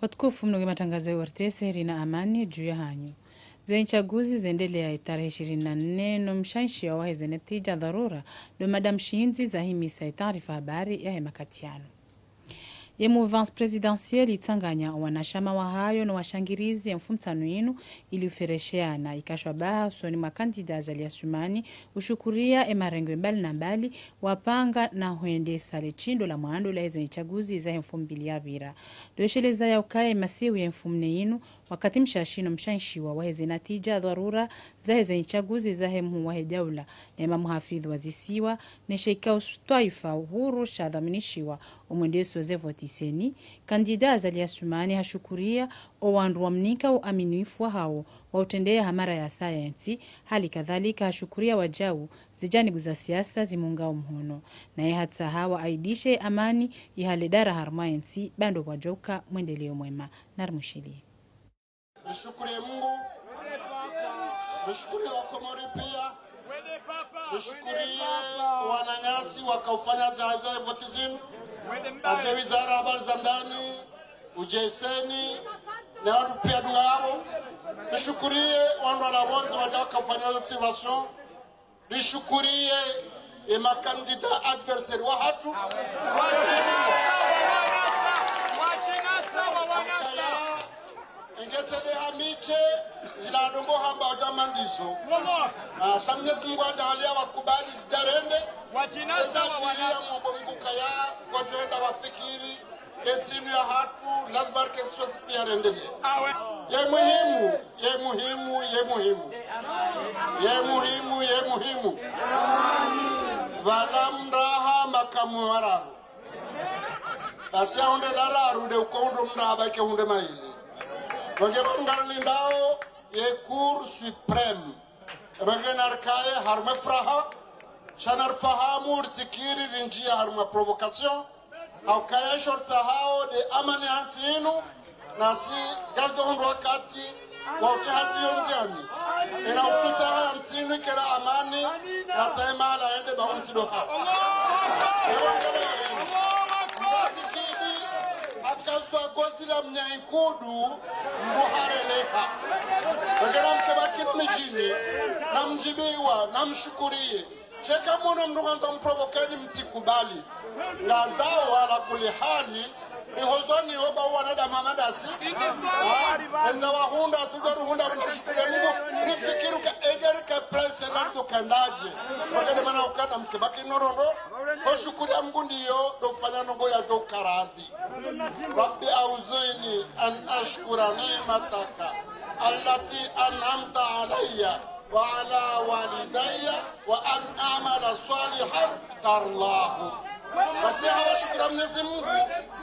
Watukufu mnoge matangazo ya Wartese rina amani juu ya hanyu. Zenye chaguzi zendelea tarehe 24 no mshanshi wa wahe zenetija dharura do Madam Shinzi za himisa taarifa habari ya hemakatiano. Ye mouvance presidentielle itanganya wanashama wa hayo na washangirizi ya mfumtano inu ili uferesheana ikashwa baha usoni makandida Azali Assoumani ushukuria emarengo mbali na mbali wapanga na huende sale chindo la maando la zenye chaguzi za mfumbili ya vira. Doesheleza ya ukaya masiu ya mfumne inu wakati mshashino mshanshiwa waheze natija dharura za zenye chaguzi za hemu wahe jaula na imamu hafidhu wazisiwa na sheika ustwaifa uhuru shadhaminishiwa umwendesu wazevoti tiseni kandida Azali Assoumani hashukuria owandu wamnika uaminifu wa hao wautendea hamara ya sayansi hali kadhalika hashukuria wajau zijanibu za siasa zimungao mhono na ye hatsa hawa aidishe amani ihaledara harmayensi bando wajoka mwendeleo mwema narmushili. Nishukurie Mungu, nishukurie wakomori pia, nishukurie wananyasi wakaufanya zahaza votizini ade wizara habari za ndani ujeseni na watu pia dungao. Nishukurie wandu wanawonzi wajaka ufanya observation. Nishukurie makandida adversary wa hatu engetele hamiche ila dombo hamba wajamandiso samnyezi Mungu ajahalia wakubali jarende ezajiria mwombo mbuka ya kwa juenda wafikiri etsinu ya hatu lazbar kensoti pia rendele ye muhimu vala mraha makamu wararu basi ya hunde lararu de ukondo mraha baike hunde maili Wage bangali ndao ye Cour supreme. Wage narkaye harme fraha. Shanar fahamu urtikiri rinjia harma provocation. Au kaya shorta hao de amani hantinu. Nasi galdo hundu wakati wauti hati yonziani. Ina ututa hantinu kera amani. Na taima ala ende bahunti doha. Ewangele Mbatikidi akazwa gozi la mnyaikudu mbuhareleha. Wagera mkebakini mijini na mjibiwa na mshukurie. Cheka muna mnuganza mprovokeni mtikubali. Na ndao wala kulihali ihozoni hoba wanada mamadasi. Eza wahunda tugaru hunda mshukure Mungu. Nifikiru ka egerika place landu kandaje. Wagere mana ukanda mkebaki norondo. Koshukuri Mungu ndiyo dofanya nongo ya dokaradhi. Rabbi auzini an ashkura ni'mataka allati an'amta alayya wa ala walidayya wa an a'mala salihan tarlahu. Basi hawa shukura Mwenyezi Mungu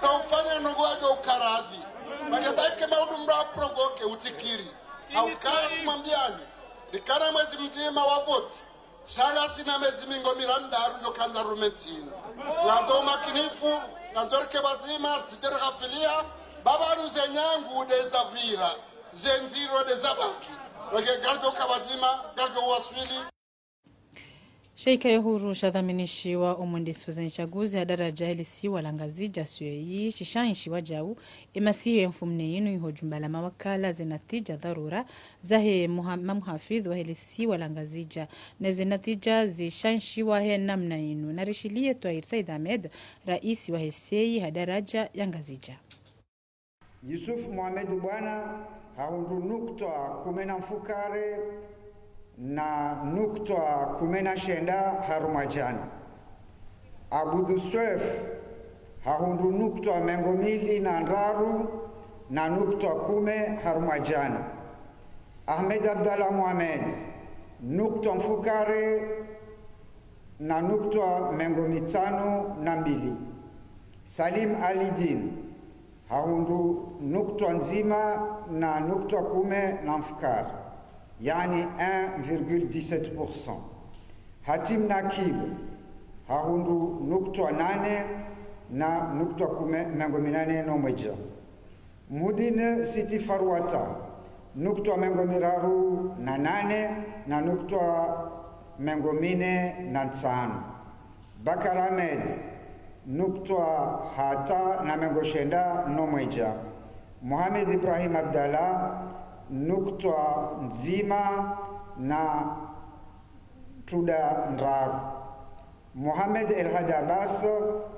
dofanya nongo ya dokaradhi. Magebake maudumra provoke utikiri. Au kaya kumambiani dikana mwezi mzima wa vote. Shanga sina mezi mingo miranda arujo kanda rumetini. Lando makinifu, landorke bazima, artidere gafilia, baba nuze nyangu de zavira, zenziro de zabaki. Wage gardo kabazima, gardo waswili. Sheika Yohuru shadhaminishiwa umundisi zenye chaguzi ya daraja hili siwa langazija suyeyi shishanshi wajau imasiyo ya mfumne inu ihojumbala mawakala zenatija dharura zahe mamuhafidhu wa hili siwa langazija na zenatija zishanshi wa he namna inu narishilie Twahir Said Ahmed raisi wa heseyi hadaraja yangazija. Yusuf Mohamed Bwana haundu nukta kumena mfukare na nukta kumena shenda harumajana. Abudu Swef hahundu nukta mengomili na ndaru na nukta kume harumajana. Ahmed Abdallah Mohamed nukta mfukare na nukta mengomitano na mbili. Salim Alidin hahundu nukta nzima na nukta kume na mfukare. Yani 1,17%. Hatim Nakib hahundu nukta 8 na nukta kume mengominane no mweja. Mhudine Siti Farwata nukta mengomiraru na 8 na nukta mengomine na 5. Bakar Ahmed nukta hata na mengoshenda no mweja. Mohamed Ibrahim Abdallah nuktwa nzima na tuda ndaru. Mohamed Elhad Abbas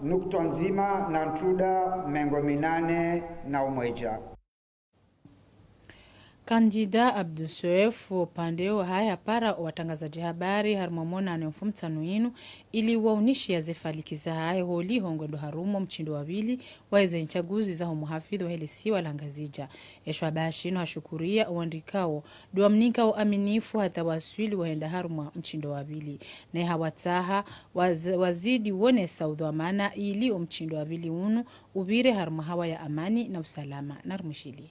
nuktwa nzima na tuda mengo minane na umweja. Kandida Abdul Soef upande wa haya para watangazaji habari harumamona anayofumtano inu ili waunishi ya zefalikiza haya holi hongondo harumo mchindo wawili waeze nchaguzi za muhafidhi wa helisi walangazija. Esho abashino hashukuria uandikao duwa mnika wa aminifu hata waswili waenda haruma mchindo wawili. Na hawataha wazidi wone saudhu amana ili mchindo wawili unu ubire haruma hawa ya amani na usalama na rumushili.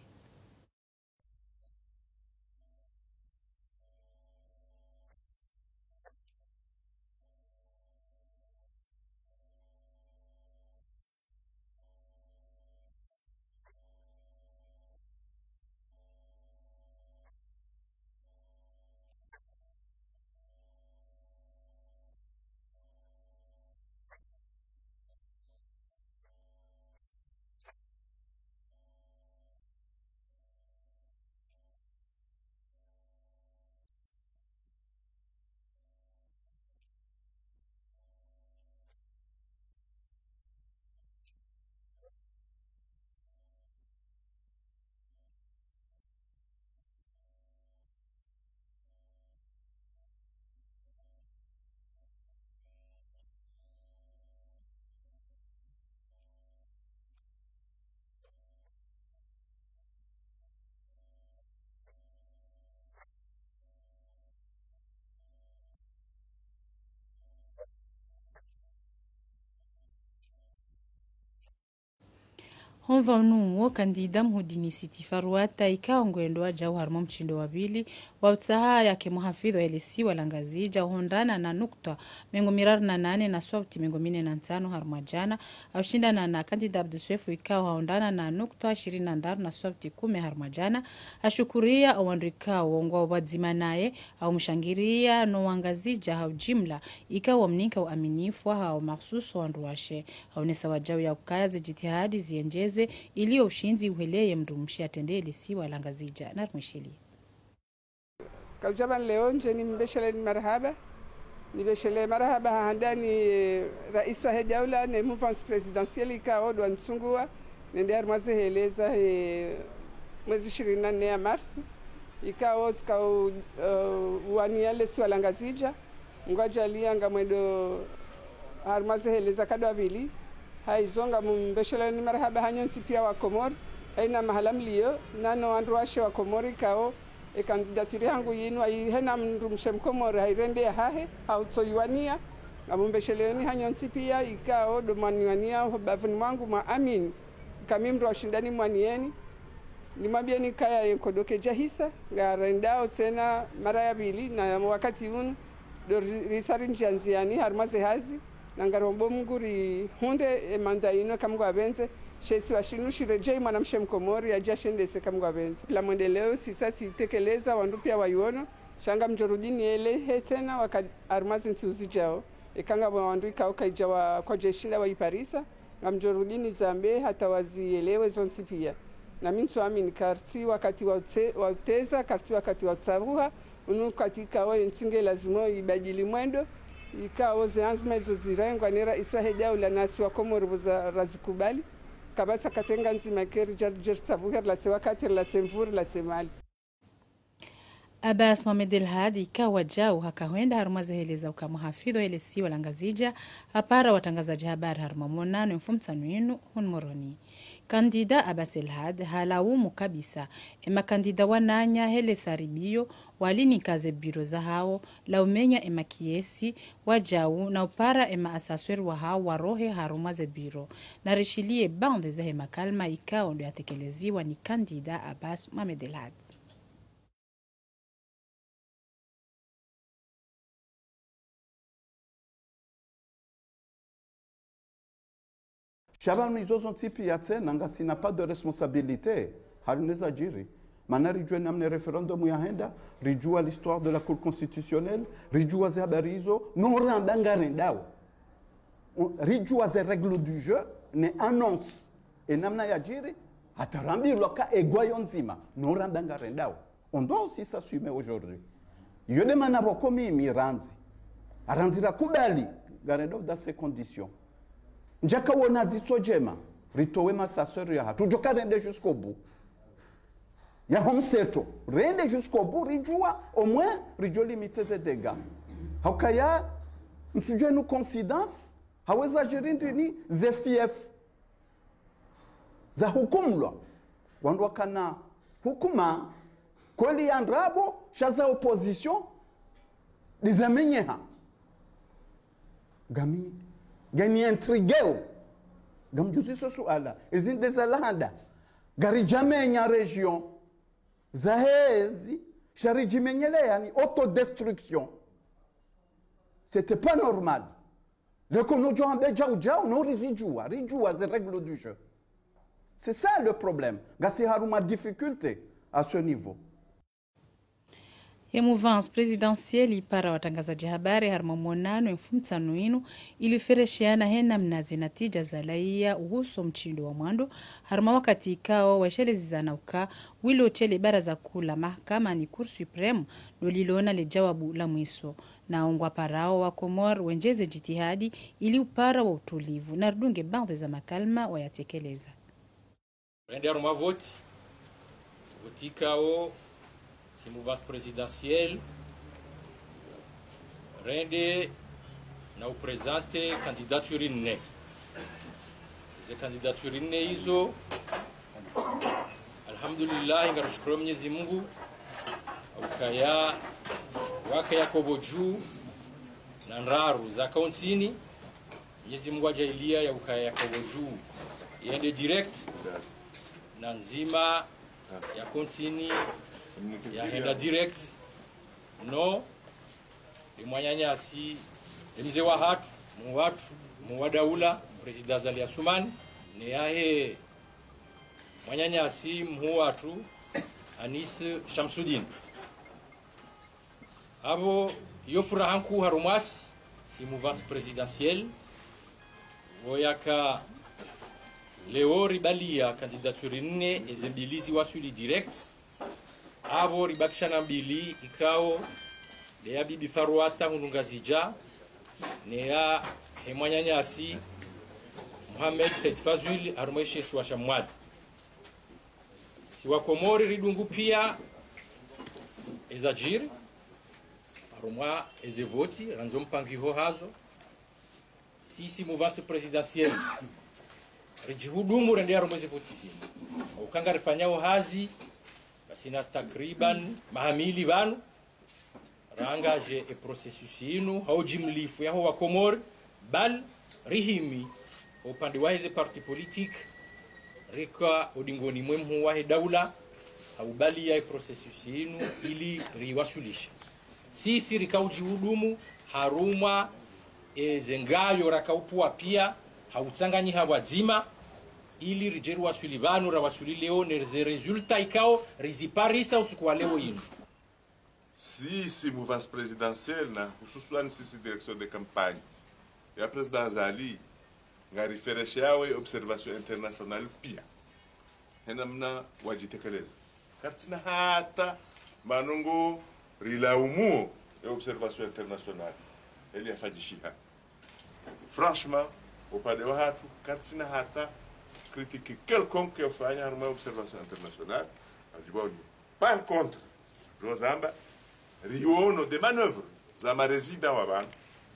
Honva unuo kandida mhudini siti faruata ika ongwendo wa jau harmo mchindo wabili wa utaha yake muhafidho wa elisi walangazija hondana na nukta mengo mirar na nane na swabti mengo mine na ntano harmo jana au shindana na kandida Abduswefu ika hondana na nukta 20 na swabti 10 harmo jana ashukuria awandrika wongwa wadzima naye au mshangiria no wangazija hau jimla ika wamnika uaminifu hau maksusu wanduwashe au nesa wajau ya kukaya zijitihadi zienjeze ili ushinzi uheleye mdumshi atendele si walangazija na rmishili. Skajaban leo njeni mbeshele marhaba. Nibeshele marhaba handani rais wa daula na mouvance presidentielle ikao ndo msungua nende armaze heleza mwezi 24 ya Mars ikao skao waniale si walangazija ngoja lianga mwendo armaze heleza kadwabili haizonga mbeshele ni marhaba hanyonsi pia wa Komor haina mahala mlio nano andruashe wa Komori kao kandidaturi yangu yinu hena mrumshe mkomori hairende ya hahe hautoiwania mbeshele ni hanyonsi pia ikao domaniwania bavuni wangu ma amin kamimro washindani mwanieni nimwambia ni kaya yenkodoke jahisa ngarendao sena mara ya pili na wakati unu do risari njanziani harmaze hazi nangarombo munguri hunde mandaino kamgwa benze shesi washinushire jei mwanamshe mkomori ajashendese kamgwa benze la mwendeleo sisa sitekeleza wandupia wayuono shanga mjorudini ele hesena waka armazi nsiuzi jao ikanga wanduika ukaija kwa jeshinda wa iparisa na mjorudini zambe hata wazielewe zonsi pia na minsu amini karti wakati wauteza karti wakati wautsabuha unu katika wa nsinge lazimo ibadili mwendo ikao zianzima hizo zirengwa nera iswa hedaula nasi wa Komoro buza razikubali kabasa katenga nzima keri jertsabuher la sewakati la semvur la semali. Abbas Mohamed Elhad ikawa jau hakawenda harumaze heleza ukamuhafidho elesi walangazija hapara watangazaji habari harumamonano mfumtanu yenu hunmoroni. Kandida Abbas Elhad halaumu kabisa ema kandida wananya hele saribio walini kaze biro za hao laumenya ema kiesi wajau na upara ema asasweru wa hao warohe harumaze biro na rishilie bande za hema kalma ikao ndo yatekeleziwa ni kandida Abbas Mohamed Elhad. Shaban mizozo tipi yate nanga sina pas de responsabilité. Haruneza jiri. Mana rijua namne referendum ya henda, rijua l'histoire de la Cour constitutionnelle, rijua ze habarizo, non randanga rendao. Rijua ze règles du jeu, ne annonce. Et namna ya jiri, Atarambilwa ka egwayo nzima norambanga rendao. On doit aussi s'assumer aujourd'hui. Yode manavo komi miranzi. Aranzira kubali garendov dans ces conditions. Njaka wona ditso jema ritowe masasori ya hatu joka rende jusqu'au bout. Ya homseto rende jusqu'au bout rijua au moins rijo limiter ses dégâts. Haukaya msujue nu coïncidence haweza jirindini zefief za hukumlwa wandu wakana hukuma kweli ya ndrabo shaza opposition dizamenyeha gani intrigueu gamjuziso suala izinde zalanda gari jamenya region zahezi sharijimenyele yani autodestruction. C'était pas normal. Le konojo ambe jau no rijua les règles du jeu. C'est ça le problème. Gasi haruma difficulté à ce niveau. Ya mouvance presidentielle ipara watangazaji habari harma monano mfumtsano inu ilifereshiana hena mnazi natija za laia uhuso mchindo wa mwando harma wakati ikao waishelezi zanauka wilo chele baraza kula mahakama ni Cour supreme lolilona le jawabu la mwiso na ongwa parao wa Komor wenjeze jitihadi ili upara wa utulivu na rudunge bandhe za makalma wayatekeleza. Rende harma voti ikao si mouvance présidentielle rende na upresente candidature nne. Hizo candidature nne hizo alhamdulillah ngarushukuru Mwenyezi Mungu ukaya waka Yakobo juu na nraru za kauntini Mwenyezi Mungu ajailia ya ukaya Yakobo juu yende direct na nzima ya kauntini ya henda direct no imwanyanyasi mzee wa hatu muwadaula president Zali Asumani ne yahe mwanyanyasi muwatu Anis Shamsuddin abo yo furahanku harumasi si mouvance présidentielle voyaka leo ribalia candidature nne ezembilizi wasuli direct abo ribakishana mbili ikao le ya bibi Faruata hunungazija ne ya hemwanyanyasi Mohamed Said Fazul arumeshe suasha mwad siwa Komori ridungu pia ezajiri arumwa ezevoti ranzo mpangiho hazo sisi mouvance présidentielle rijihudumu rende arumweze votisi ukanga rifanyao hazi basina takriban mahamili vanu rangaje e processus inu haujimlifu yaho wa Komor bal rihimi upande wa hizo parti politique rika udingoni mwemu wa daula haubali ya processus inu ili riwasulisha sisi rikaujihudumu haruma zengayo rakaupua pia hautsanganyi hawazima ili rijeru wasuli vanu rawasuli leo neze resulta ikao riziparisa usiku wa leo inu. Si mouvance présidentielle na hususan sisi direction de campagne ya president Zali ngariferesha yawe observation international pia hena mna wajitekeleza katina hata manungo rilaumu ya observation international eli yafajishiha franchement upande wa hatu katina hata critique quelconque yafanya haruma observation international ajiboni. Par contre Rosamba riono de manœuvres za marezida wa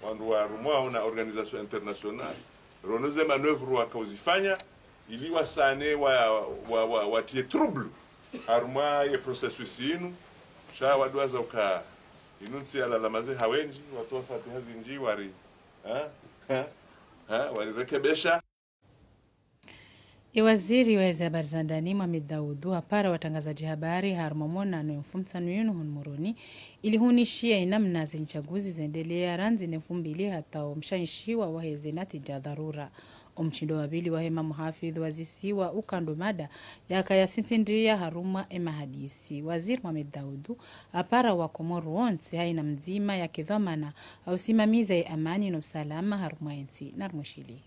wandu wa rumwa na organisation internationale ronoze manœuvre wakauzifanya ili wasane watie trouble haruma ye processus inu sha wadwaza uka inunsi ala lamaze hawenji watu wafati hazinji wari walirekebesha. Waziri wa habari za ndani Mohamed Daoud apara watangazaji habari harmomona na mfumtsano yenu hunmuroni ili hunishia inamna zinchaguzi zendelea ranzi nefumbili hata mshanishiwa waheze natija dharura. Omchindo wabili wa hema muhafidh wazisiwa ukando mada yakaya sintindria haruma emahadisi. Waziri Mohamed Daoud apara wa Komoro wonsi haina mzima ya kidhamana au simamiza ya amani na usalama haruma ensi narmushili.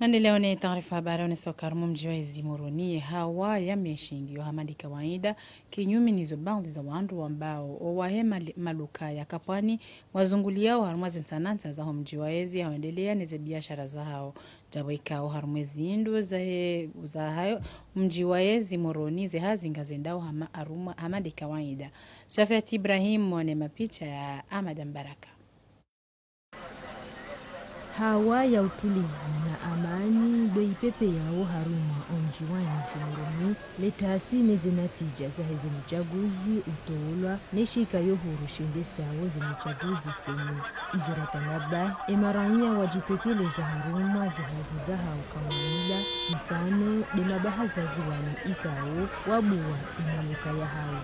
Leo ni taarifa habari ni soka mji wa Izimuruni hawa ya meshingi wa hamadi kawaida kinyume nizo bandi za wandu ambao wahema maluka ya kapwani wazungulia harumwezi nsananza za mji wa Ezi haendelea nize biashara za hao jabo ikao harumwezi indu za hayo mji wa Izimuruni ze hazinga zendao hamadi kawaida. Shafiat Ibrahim mwane mapicha ya Ahmad Mbaraka. Hawa ya utulivu na amani do ipepe yao haruma omji wa Izimuruni letasi neze natija za hezini chaguzi utoolwa neshika yohuru shende sawo zini chaguzi seni izoratanaba emaranya wajitekeleza haruma zihazi za hao kawanila mfano demabahazazi wani ikao wabuwa imaluka ya hao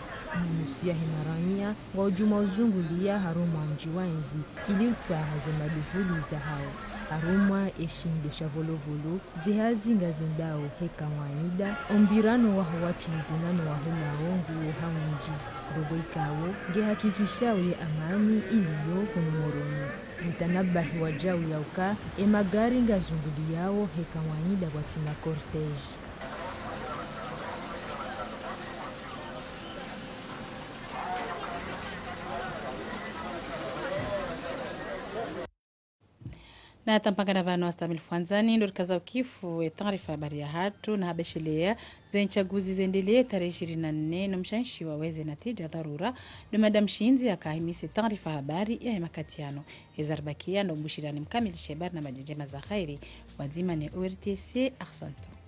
Nusia himaranya wa ujuma uzungulia haruma mji wa Ezi ili utaha zemaduhuli za hao haruma eshinde shavolovolo zihazi ngazendao heka waida ombirano waho watu zinano wahulao nguo haunji rogo ikawo gehakikishao ye amani iliyo honumoroni mtanabahi wajau yauka emagari ngazunguliao heka waida watina cortege. Na tampangana vano astamil fuanzani ndo kaza ukifu taarifa habari ya hatu na habeshelea za chaguzi zendelee tarehe 24 na mshanshi waweze natija dharura ndo Madam Shinzi akahimisi taarifa habari ya makatiano ezarbakia ndo mbushirani mkamilishe habari na majejema za khairi wazima ni ORTC. Ahsantu.